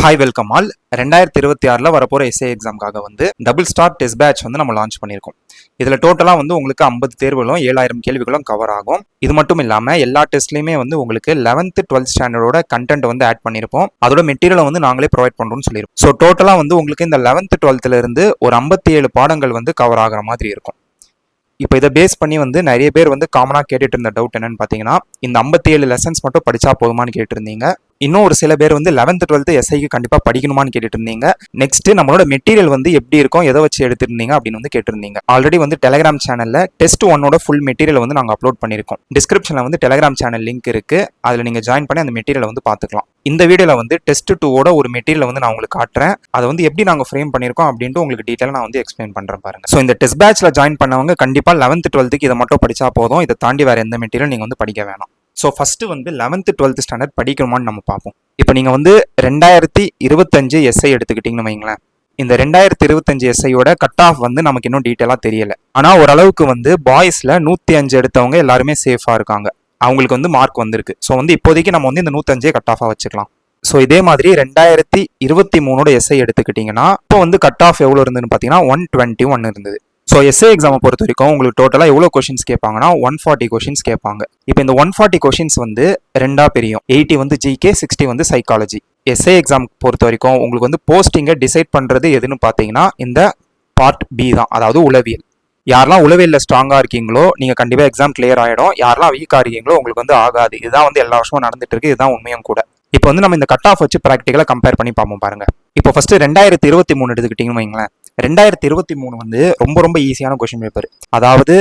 Hi welcome all. 2026 வரப்போகிற SA எக்ஸாமுக்காக double star test batch நம்ம லான்ச் பண்ணியிருக்கோம். இதில் டோட்டலாக உங்களுக்கு 50 தேர்வுகளும் 7000 கேள்விகளும் கவர் ஆகும். இது மட்டும் இல்லாமல் எல்லா டெஸ்ட்லையுமே உங்களுக்கு 11th 12th ஸ்டாண்டர்டோட கண்டென்ட் ஆட் பண்ணியிருப்போம். அதோட மெட்டீரியலை நாங்களே ப்ரொவைட் பண்ணுறோம்னு சொல்லியிருக்கோம். ஸோ டோட்டலாக உங்களுக்கு இந்த 11th 12th இருந்து ஒரு 57 பாடங்கள் கவர் ஆகிற மாதிரி இருக்கும். இப்போ இதை பேஸ் பண்ணி நிறைய பேர் காமனாக கேட்டுட்டு இருந்த டவுட் என்னன்னு பார்த்தீங்கன்னா, இந்த 57 லெசன்ஸ் மட்டும் படித்தா போதுமான்னு கேட்டிருந்தீங்க. இன்னும் ஒரு சில பேர் 11th 12th எஸ்ஐக்கு கண்டிப்பாக படிக்கணுமான்னு கேட்டுட்டு இருந்தீங்க. நெக்ஸ்ட் நம்மளோட மெட்டீரியல் எப்படி இருக்கும், எதை வச்சு எடுத்துருந்தீங்க அப்படின்னு கேட்டிருந்தீங்க. ஆல்ரெடி டெலிகிராம் சேனலில் டெஸ்ட் 1ஓட ஃபுல் மெட்டீரியல் நாங்கள் அப்லோட் பண்ணியிருக்கோம். டிஸ்கிரிப்ஷனில் டெலிகிராம் சேனல் லிங்க் இருக்குது. அதில் நீங்கள் ஜாயின் பண்ணி அந்த மெட்டீரியலை பார்த்துக்கலாம். இந்த வீடியோவில் டெஸ்ட் 2ஓட ஒரு மெட்டீரியல் நான் உங்களுக்கு காட்டுறேன். அதை எப்படி நாங்கள் ஃப்ரேம் பண்ணியிருக்கோம் அப்படின்ட்டு உங்களுக்கு டீட்டெயில் நான் எக்ஸ்பிளைன் பண்ணுறேன் பாருங்க. ஸோ இந்த டெஸ்ட் பேட்சில் ஜாயின் பண்ணவங்க கண்டிப்பாக 11th 12th இதை மட்டும் படித்தா போதும். இதை தாண்டி வேறு எந்த மெட்டீரியல் நீங்கள் படிக்க வேணாம். So first 11th 12th standard படிக்கணுமான்னு நம்ம பார்ப்போம். இப்போ நீங்கள் 2025 எஸ்ஐ எடுத்துக்கிட்டிங்கன்னு வைங்களேன். இந்த 2025 எஸ்ஐயோட கட் ஆஃப் நமக்கு இன்னும் டீட்டெயிலாக தெரியல. ஆனால் ஓரளவுக்கு பாய்ஸில் 105 எடுத்தவங்க எல்லாருமே சேஃபாக இருக்காங்க. அவங்களுக்கு மார்க் வந்திருக்கு. ஸோ இப்போதைக்கு நம்ம இந்த 105 கட் ஆஃபாக வச்சுக்கலாம். ஸோ இதே மாதிரி 2023ஓட எஸ்ஐ எடுத்துக்கிட்டிங்கன்னா இப்போ கட் ஆஃப் எவ்வளோ இருந்ததுன்னு பார்த்தீங்கன்னா 121 இருந்தது. ஸோ எஸ்ஏ எக்ஸாமை பொறுத்த வரைக்கும் உங்களுக்கு டோட்டலாக எவ்வளோ கொஷின்ஸ் கேட்பாங்கன்னா 140 கொஷின்ஸ் கேட்பாங்க. இப்போ இந்த 140 கொஷின்ஸ் ரெண்டா பிரியும். 80 ஜிகே, 60 சைக்காலஜி. எஸ்ஏ எக்ஸாம் பொறுத்த வரைக்கும் உங்களுக்கு போஸ்டிங்கை டிசைட் பண்ணுறது எதுன்னு பார்த்தீங்கன்னா இந்த பார்ட் பி தான், அதாவது உளவியல். யாரெல்லாம் உளவியலில் ஸ்ட்ராங்காக இருக்கீங்களோ நீங்கள் கண்டிப்பாக எக்ஸாம் கிளியர் ஆகிடும். யாரெல்லாம் வீக்காக இருக்கீங்களோ உங்களுக்கு ஆகாது. இதுதான் எல்லா வருஷமும் நடந்துட்டு இருக்கு. இதுதான் உண்மையும் கூட. இப்போ நம்ம இந்த கட் ஆஃப் வச்சு ப்ராக்டிக்கலாக கம்பேர் பண்ணி பார்ப்போம் பாருங்க. இப்போ ஃபர்ஸ்ட் 2023 எடுத்துக்கிட்டீங்கன்னு வைங்களேன். 2023 ரொம்ப ரொம்ப ஈஸியான கொஸ்டின் பேப்பர். அதாவது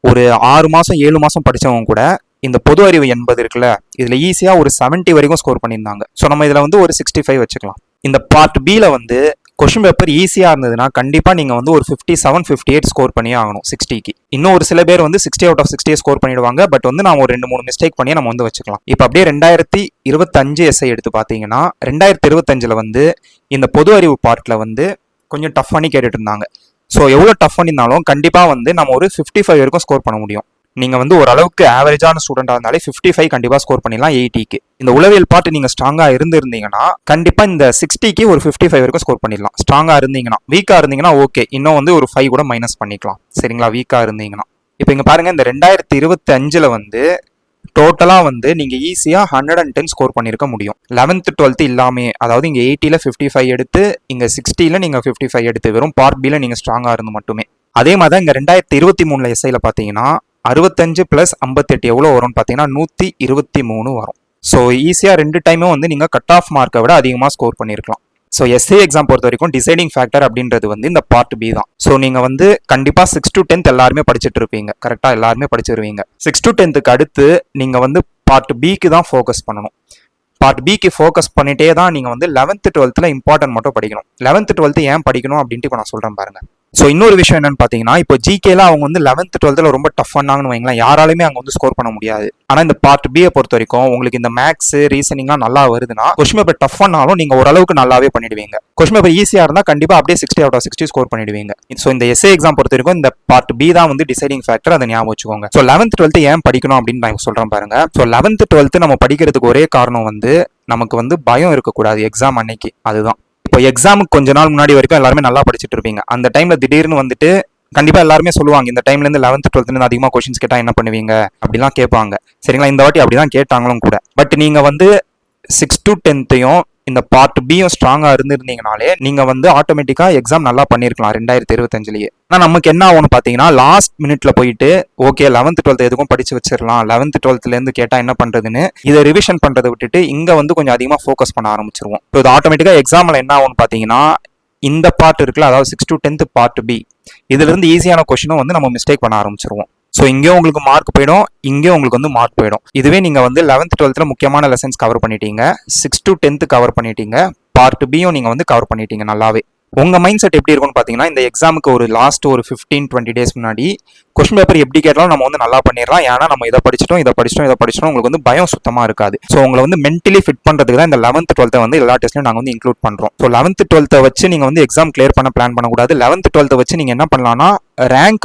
ஒரு 6 மாதம் 7 மாதம் படித்தவங்க கூட இந்த பொது அறிவு 80 இருக்குல்ல, இதில் ஈஸியாக ஒரு 70 வரைக்கும் ஸ்கோர் பண்ணியிருந்தாங்க. ஸோ நம்ம இதில் ஒரு 65 வச்சுக்கலாம். இந்த பார்ட் பியில் கொஸ்டின் பேப்பர் ஈஸியாக இருந்ததுன்னா கண்டிப்பாக நீங்கள் ஒரு 57 58 ஸ்கோர் பண்ணியே ஆகணும் 60க்கு. இன்னும் ஒரு சில பேர் 60 out of 60 ஸ்கோர் பண்ணிடுவாங்க. பட் நான் ஒரு 2-3 மிஸ்டேக் பண்ணி நம்ம வச்சுக்கலாம். இப்போ அப்படியே 2025 எஸ்ஐ எடுத்து பார்த்தீங்கன்னா 2025 இந்த பொது அறிவு பார்ட்டில் கொஞ்சம் டஃப் பண்ணி கேட்டுட்டு இருந்தாங்க. ஸோ எவ்வளோ டஃப் பண்ணியிருந்தாலும் கண்டிப்பாக நம்ம ஒரு 55 வரைக்கும் ஸ்கோர் பண்ண முடியும். நீங்கள் ஓரளவுக்கு ஆவரேஜான ஸ்டூடெண்டாக இருந்தாலே 55 கண்டிப்பாக ஸ்கோர் பண்ணிடலாம் 80க்கு. இந்த உளவியல் பார்ட்டு நீங்கள் ஸ்ட்ராங்காக இருந்தீங்கன்னா கண்டிப்பாக இந்த 60க்கு ஒரு 55 வரைக்கும் ஸ்கோர் பண்ணிடலாம். ஸ்ட்ராங்காக இருந்தீங்கன்னா. வீக்காக இருந்தீங்கன்னா ஓகே, இன்னும் ஒரு 5 கூட மைனஸ் பண்ணிக்கலாம். சரிங்களா, வீக்காக இருந்தீங்கன்னா. இப்போ இங்கே பாருங்கள், இந்த 2025 டோட்டலாக நீங்கள் ஈஸியாக 110 ஸ்கோர் பண்ணியிருக்க முடியும். 11th 12th இல்லாமே, அதாவது இங்கே 80ல் 55 எடுத்து இங்கே 60ல் நீங்கள் 55 எடுத்து வெறும் பார்ட் பியில் நீங்கள் ஸ்ட்ராங்காக இருந்து மட்டுமே. அதே மாதிரி தான் இங்கே 2023 எஸ்ஐயில் பார்த்தீங்கன்னா 65 + 58 எவ்வளோ வரும்னு பார்த்தீங்கன்னா 123 வரும். ஸோ ஈஸியாக 2 டைமும் நீங்கள் கட் ஆஃப் மார்க்கை விட அதிகமாக ஸ்கோர் பண்ணியிருக்கலாம். ஸோ எஸ்ஏ எக்ஸாம் பொறுத்த வரைக்கும் டிசைடிங் ஃபேக்டர் அப்படின்றது இந்த பார்ட் பி தான். ஸோ நீங்கள் கண்டிப்பாக 6 to 10th எல்லாருமே படிச்சுட்டு இருப்பீங்க. கரெக்டாக எல்லாருமே படிச்சிருவீங்க. 6 to 10th அடுத்து நீங்கள் பார்ட் பிக்கு தான் ஃபோக்கஸ் பண்ணணும். பார்ட் பிக்கு ஃபோக்கஸ் பண்ணிட்டே தான் நீங்கள் 11th 12th இம்பார்ட்டன்ட் மட்டும் படிக்கணும். 11th 12th ஏன் படிக்கணும் அப்படின்ட்டு இப்போ நான் சொல்கிறேன் பாருங்க. ஸோ இன்னொரு விஷயம் என்னன்னு பார்த்தீங்கன்னா, இப்போ ஜிகேல அவங்க 11th 12th ரொம்ப டஃப் பண்ணாங்கன்னு வைங்களேன், யாராலுமே அங்கே ஸ்கோர் பண்ண முடியாது. ஆனால் இந்த பார்ட் பியை பொறுத்த வரைக்கும் உங்களுக்கு இந்த மேக்ஸ் ரீசனிங்லாம் நல்லா வருதுன்னா கொஸ்டின் பேப்பர் டஃப் பண்ணாலும் நீங்கள் ஓரளவுக்கு நல்லாவே பண்ணிடுவீங்க. கொஸ்டின் பேப்பர் ஈஸியாக இருந்தால் கண்டிப்பாக அப்படியே 60 out of 60 ஸ்கோர் பண்ணிடுவீங்க. ஸோ இந்த எஸ்ஏ எக்ஸாம் பொறுத்த வரைக்கும் இந்த பார்ட் பி தான் டிசைடிங் ஃபேக்டர். அதை ஞாபகம் வச்சுக்கோங்க. ஸோ 11th 12th ஏன் படிக்கணும் அப்படின்னு நான் சொல்கிறேன் பாருங்க. ஸோ 11th 12th நம்ம படிக்கிறதுக்கு ஒரே காரணம் நமக்கு பயம் இருக்கக்கூடாது எக்ஸாம் அன்னைக்கு. அதுதான். இப்போ எக்ஸாமுக்கு கொஞ்ச நாள் முன்னாடி வரைக்கும் எல்லாருமே நல்லா படிச்சுட்டு இருப்பீங்க. அந்த டைம்ல திடீர்னு கண்டிப்பா எல்லாருமே சொல்லுவாங்க, இந்த டைம்ல இருந்து 11th 12th அதிகமா கொஸ்டின்ஸ் கேட்டா என்ன பண்ணுவீங்க அப்படிலாம் கேட்பாங்க. சரிங்களா, இந்த வாட்டி அப்படிதான் கேட்டாங்களும் கூட. பட் நீங்க 6 to 10th இந்த பார்ட் பியும் ஸ்ட்ராங்கா இருந்திருந்தீங்கனாலே நீங்க ஆட்டோமேட்டிக்கா எக்ஸாம் நல்லா பண்ணிருக்கலாம் 2025லயே. ஆனா நமக்கு என்ன ஆகும்னு பாத்தீங்கன்னா, லாஸ்ட் மினிட்ல போயிட்டு ஓகே 11th 12th எதுக்கும் படிச்சு வச்சிடலாம், 11th 12thல இருந்து கேட்டா என்ன பண்றதுன்னு இதை ரிவிஷன் பண்றதை விட்டுட்டு இங்க கொஞ்சம் அதிகமா ஃபோக்கஸ் பண்ண ஆரம்பிச்சிருவோம். இது ஆட்டோமேட்டிக்கா எக்ஸாம்ல என்ன ஆகும்னு பாத்தீங்கன்னா, இந்த பார்ட் இருக்குல்ல, அதாவது 6 to 10th பார்ட் பி, இதுல இருந்து ஈஸியான கொஸ்டினும் நம்ம மிஸ்டேக் பண்ண ஆரம்பிச்சிருவோம். ஸோ இங்கேயும் உங்களுக்கு மார்க் போயிடும், இங்கேயும் உங்களுக்கு மார்க் போயிடும். இதுவே நீங்கள் 11th 12th முக்கியமான லெசன்ஸ் கவர் பண்ணிட்டீங்க, 6 to 10th கவர் பண்ணிட்டீங்க, பார்ட் பியும் நீங்கள் கவர் பண்ணிட்டீங்க நல்லாவே. உங்கள் மைண்ட் செட் எப்படி இருக்கும்னு பார்த்தீங்கன்னா, இந்த எக்ஸாமுக்கு ஒரு லாஸ்ட் ஒரு 15-20 days முன்னாடி கொஸ்டின் பேப்பர் எப்படி கேட்டாலும் நம்ம நல்லா பண்ணிடலாம். ஏன்னா நம்ம இதை படிச்சிட்டோம் உங்களுக்கு பயம் சுத்தமாக இருக்காது. ஸோ உங்களை மென்டலி ஃபிட் பண்ணுறதுக்கு தான் இந்த 11th 12th எல்லா டெஸ்ட்லையும் நாங்கள் இன்க்ளூட் பண்ணுறோம். ஸோ 11th 12th வச்சு நீங்கள் எக்ஸாம் கிளியர் பண்ண பிளான் பண்ணக்கூடாது. 11th 12th வச்சு நீங்கள் என்ன பண்ணலாம்னா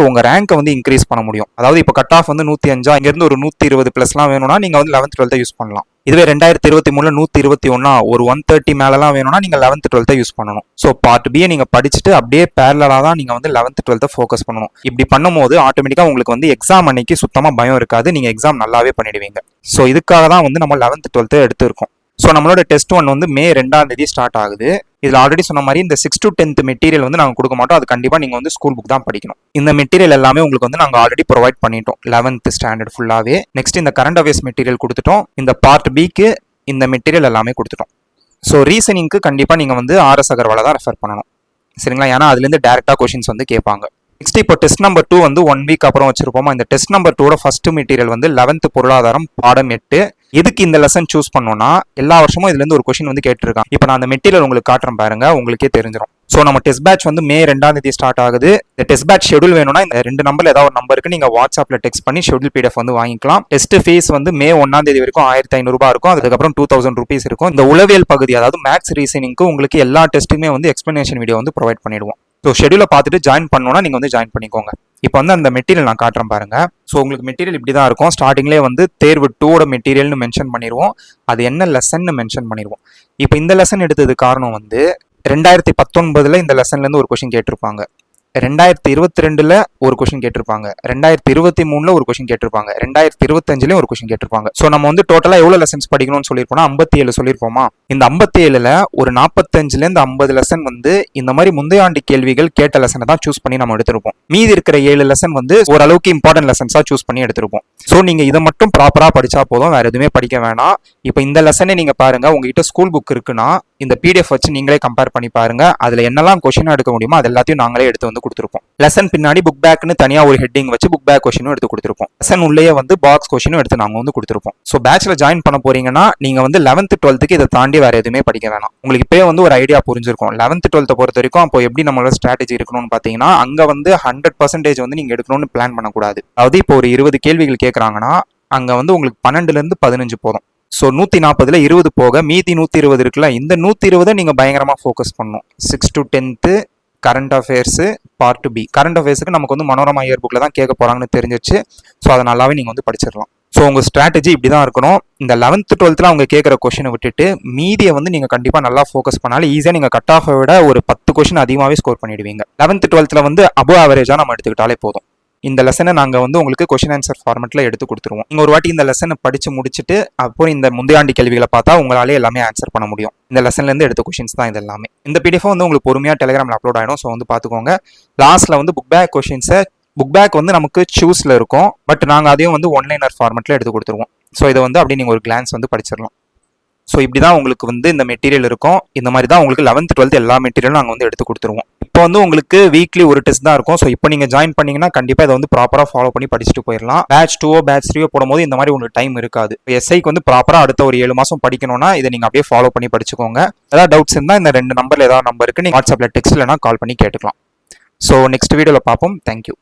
உங்கள் ரேங்கை இன்க்ரீஸ் பண்ண முடியும். அதாவது இப்போ கட் ஆஃப் 105 இங்கேருந்து ஒரு 120+ வேணும்னா நீங்கள் 11th 12th யூஸ் பண்ணலாம். இதுவே 2023 121 ஒரு 130 மேலலாம் வேணும்னா நீங்கள் 11th 12th யூஸ் பண்ணணும். ஸோ பார்ட் பியை நீங்கள் படிச்சுட்டு அப்படியே பேரலாக தான் நீங்கள் வந்து 11th 12th ஃபோக்கஸ் பண்ணணும். இப்படி பண்ணும்போது ஆட்டோமேட்டிக்காக உங்களுக்கு வந்து எக்ஸாம் அன்னைக்கு சுத்தமாக பயம் இருக்காது, நீங்கள் எக்ஸாம் நல்லாவே பண்ணிடுவீங்க. ஸோ இதுக்காக தான் வந்து நம்ம 11th 12th எடுத்துருக்கோம். ஸோ நம்மளோட டெஸ்ட் 1 வந்து மே 2ஆம் தேதி ஸ்டார்ட் ஆகுது. இதில் ஆல்ரெடி சொன்ன மாதிரி இந்த 6 to 10th மெட்டீரியல் வந்து நாங்கள் கொடுக்க மாட்டோம். அது கண்டிப்பாக நீங்கள் வந்து ஸ்கூல் புக் தான் படிக்கணும். இந்த மெட்டீரியல் எல்லாமே உங்களுக்கு வந்து நாங்கள் ஆல்ரெடி ப்ரொவைட் பண்ணிட்டோம் 11th ஸ்டாண்டர்ட் ஃபுல்லாகவே. நெக்ஸ்ட் இந்த கரண்ட் அஃபேர்ஸ் மெட்டீரியல் கொடுத்துட்டோம். இந்த பார்ட் பிக்கு இந்த மெட்டீரியல் எல்லாமே கொடுத்துட்டோம். ஸோ ரீசனிங்க்கு கண்டிப்பாக நீங்கள் வந்து ஆர்எஸ் அகர்வாலை தான் ரெஃபர் பண்ணணும், சரிங்களா? ஏன்னா அதுலேருந்து டேரெக்டாக கொஷின்ஸ் வந்து கேட்பாங்க. நெக்ஸ்ட் இப்போ டெஸ்ட் நம்பர் 2 வந்து 1 வீக் அப்புறம் வச்சிருப்போமா. இந்த டெஸ்ட் நம்பர் 2 ஃபர்ஸ்ட் மெட்டீரியல் வந்து 11th பொருளாதாரம் பாடம் 8. எதுக்கு இந்த லெசன் சூஸ் பண்ணோம்னா, எல்லா வருஷமும் இதுலேருந்து ஒரு கொஸ்டின் வந்து கேட்டிருக்காங்க. இப்போ நான் அந்த மெட்டீரியல் உங்களுக்கு காட்டுறேன் பாருங்க, உங்களுக்கே தெரிஞ்சிடும். ஸோ நம்ம டெஸ்ட் பேட்ச் வந்து மே 2ஆம் தேதி ஸ்டார்ட் ஆகுது. இந்த டெஸ்ட் பேட்ச் ஷெடியூல் வேணும்னா இந்த 2 நம்பர் ஏதாவது ஒரு நம்பருக்கு நீங்கள் வாட்ஸ்அப்பில் டெக்ஸ்ட் பண்ணி ஷெடியூல் பிடிஎஃப் வந்து வாங்கிக்கலாம். டெஸ்ட் ஃபீஸ் வந்து மே 1ஆம் தேதி வரைக்கும் 1500 ரூபாய் இருக்கும். அதுக்கப்புறம் 2000 rupees இருக்கும். இந்த உளவியல் பகுதி அதாவது மேக்ஸ் ரீசனிங்க்கு உங்களுக்கு எல்லா டெஸ்ட்டுமே வந்து எக்ஸ்பிளனேஷன் வீடியோ வந்து ப்ரொவைட் பண்ணிடுவோம். ஸோ ஷெடியூலை பார்த்துட்டு ஜாயின் பண்ணணும்னா நீங்கள் வந்து ஜாயின் பண்ணிக்கோங்க. இப்போ வந்து அந்த மெட்டீரியல் நான் காட்டுறேன் பாருங்க. ஸோ உங்களுக்கு மெட்டீரியல் இப்படி தான் இருக்கும். ஸ்டார்டிங்லேயே வந்து தேர்வு 2ஓட மெட்டீரியல்னு மென்ஷன் பண்ணிடுவோம். அது என்ன லெசன்னு மென்ஷன் பண்ணிடுவோம். இப்போ இந்த லெசன் எடுத்தது காரணம் வந்து 2019 இந்த லெசன்லேருந்து ஒரு கொஷின் கேட்டிருப்பாங்க, 2022 ஒரு கொஷின் கேட்டிருப்பாங்க, 2023 ஒரு கொஷின் கேட்டிருப்பாங்க, 2025 ஒரு கொஷின் கேட்டிருப்பாங்க. ஸோ நம்ம வந்து டோட்டலாக எவ்வளோ லெசன்ஸ் படிக்கணும்னு சொல்லியிருப்போம்னா 57 சொல்லியிருப்போமா. இந்த 57ல் ஒரு 45லேருந்து 50 லெசன் வந்து இந்த மாதிரி முந்தைய ஆண்டு கேள்விகள் கேட்ட லெசனை தான் சூஸ் பண்ணி நம்ம எடுத்திருப்போம். மீதி இருக்கிற 7 லெசன் வந்து ஓரளவுக்கு இம்பார்ட்டன்ட் லெசன்ஸாக சூஸ் பண்ணி எடுத்திருப்போம். ஸோ நீங்கள் இதை மட்டும் ப்ராப்பராக படித்தா போதும், வேறு எதுவுமே படிக்க வேணாம். இப்போ இந்த லெசனை நீங்கள் பாருங்கள், உங்ககிட்ட ஸ்கூல் புக் இருக்குன்னா இந்த பிடிஎஃப் வச்சு நீங்களே கம்பேர் பண்ணி பாருங்க. அதில் என்னெல்லாம் கொஷின் எடுக்க முடியுமோ அது எல்லாத்தையும் நாங்களே எடுத்து வந்து கொடுத்துருப்போம். லெசன் பின்னாடி புக் பேக்னு தனியாக ஒரு ஹெட்டிங் வச்சு புக் பேக் கொஷினும் எடுத்து கொடுத்துருப்போம். லெசன் உள்ளே வந்து பாக்ஸ் கொஷினும் எடுத்து நாங்கள் வந்து கொடுத்துருப்போம். ஸோ பேட்சில் ஜாயின் பண்ண போறீங்கன்னா நீங்கள் வந்து 11th 12th இதை தாண்டி வேறு எதுவுமே படிக்க வேணாம். உங்களுக்கு இப்போயே வந்து ஒரு ஐடியா புரிஞ்சிருக்கும் 11th 12th பொறுத்த வரைக்கும். அப்போ எப்படி நம்மளோட ஸ்ட்ராட்டஜி இருக்கணும்னு பார்த்தீங்கன்னா, அங்கே வந்து 100% வந்து நீங்கள் எடுக்கணும்னு பிளான் பண்ணக்கூடாது. அதாவது இப்போ ஒரு 20 கேள்விகள் கேட்குறாங்கன்னா அங்கே வந்து உங்களுக்கு 12லேருந்து 15 போதும். ஸோ 140ல் 20 போக மீதி 120 இருக்குல்ல, இந்த 120 நீங்கள் பயங்கரமாக ஃபோக்கஸ் பண்ணணும். 6 to 10th current affairs part B. Current அஃபேர்ஸுக்கு நமக்கு வந்து மனோரமா இயர் புக்கில் தான் கேட்க போகிறாங்கன்னு தெரிஞ்சிச்சு. ஸோ அதை நல்லாவே நீங்கள் வந்து படிச்சிடலாம். ஸோ உங்கள் ஸ்ட்ராட்டஜி இப்படி தான் இருக்கணும். இந்த 11th 12th அவங்க கேட்குற கொஷினை விட்டுட்டு மீதியை வந்து நீங்கள் கண்டிப்பாக நல்லா ஃபோக்கஸ் பண்ணாலும் ஈஸியாக நீங்கள் கட் ஆஃபை விட ஒரு 10 கொஷின் அதிகமாகவே ஸ்கோர் பண்ணிடுவீங்க. 11th 12th வந்து அபோவ் ஆவரேஜாக நம்ம எடுத்துக்கிட்டாலே போதும். இந்த லெசனை நாங்கள் வந்து உங்களுக்கு கொஷின் ஆன்சர் ஃபார்மெட்டில் எடுத்து கொடுத்துருவோம். நீங்கள் ஒரு வாட்டி இந்த லெசனை படித்து முடிச்சுட்டு அப்புறம் இந்த முந்தையாண்டி கேள்விகளை பார்த்தா உங்களாலே எல்லாமே ஆன்சர் பண்ண முடியும். இந்த லெசன்லேருந்து எடுத்த கொஷின்ஸ் தான் இது எல்லாமே. இந்த பிடிஎஃப் வந்து உங்களுக்கு பொறுமையாக டெலிகிராமில் அப்லோட் ஆகிடும். ஸோ வந்து பார்த்துக்கோங்க. லாஸ்ட்டில் வந்து புக் பேக் கொஷின்ஸை புக் பேக் வந்து நமக்கு சூஸில் இருக்கும், பட் நாங்கள் அதையும் வந்து ஒன்லைனர் ஃபார்மெட்டில் எடுத்து கொடுத்துருவோம். ஸோ இதை வந்து அப்படியே நீங்கள் ஒரு கிளான்ஸ் வந்து படிச்சிடலாம். ஸோ இப்படி தான் உங்களுக்கு வந்து இந்த மெட்டீரியல் இருக்கும். இந்த மாதிரி தான் உங்களுக்கு 11th 12th எல்லா மெட்டீரியலும் நாங்கள் வந்து எடுத்து கொடுத்துருவோம். இப்போ வந்து உங்களுக்கு வீக்லி ஒரு டெஸ்ட் தான் இருக்கும். ஸோ இப்போ நீங்கள் ஜாயின் பண்ணீங்கன்னா கண்டிப்பாக இதை வந்து ப்ராப்பராக ஃபாலோ பண்ணி படிச்சுட்டு போயிடலாம். பேட்ச் 2 பேட்ச் 3 போடும்போது இந்த மாதிரி உங்களுக்கு டைம் இருக்காது. எஸ்ஐக்கு வந்து ப்ராப்பராக அடுத்த ஒரு 7 மாதம் படிக்கணும்னா இதை நீங்கள் அப்படியே ஃபாலோ பண்ணி படிச்சுக்கோங்க. ஏதாவது டவுட்ஸ் இருந்தால் இந்த 2 நம்பரில் ஏதாவது நம்பருக்கு நீங்கள் வாட்ஸ்அப்பில் டெக்ஸ்ட் இல்லைனா கால் பண்ணி கேட்டுக்கலாம். ஸோ நெக்ஸ்ட் வீடியோவில் பார்ப்போம். தேங்க்யூ.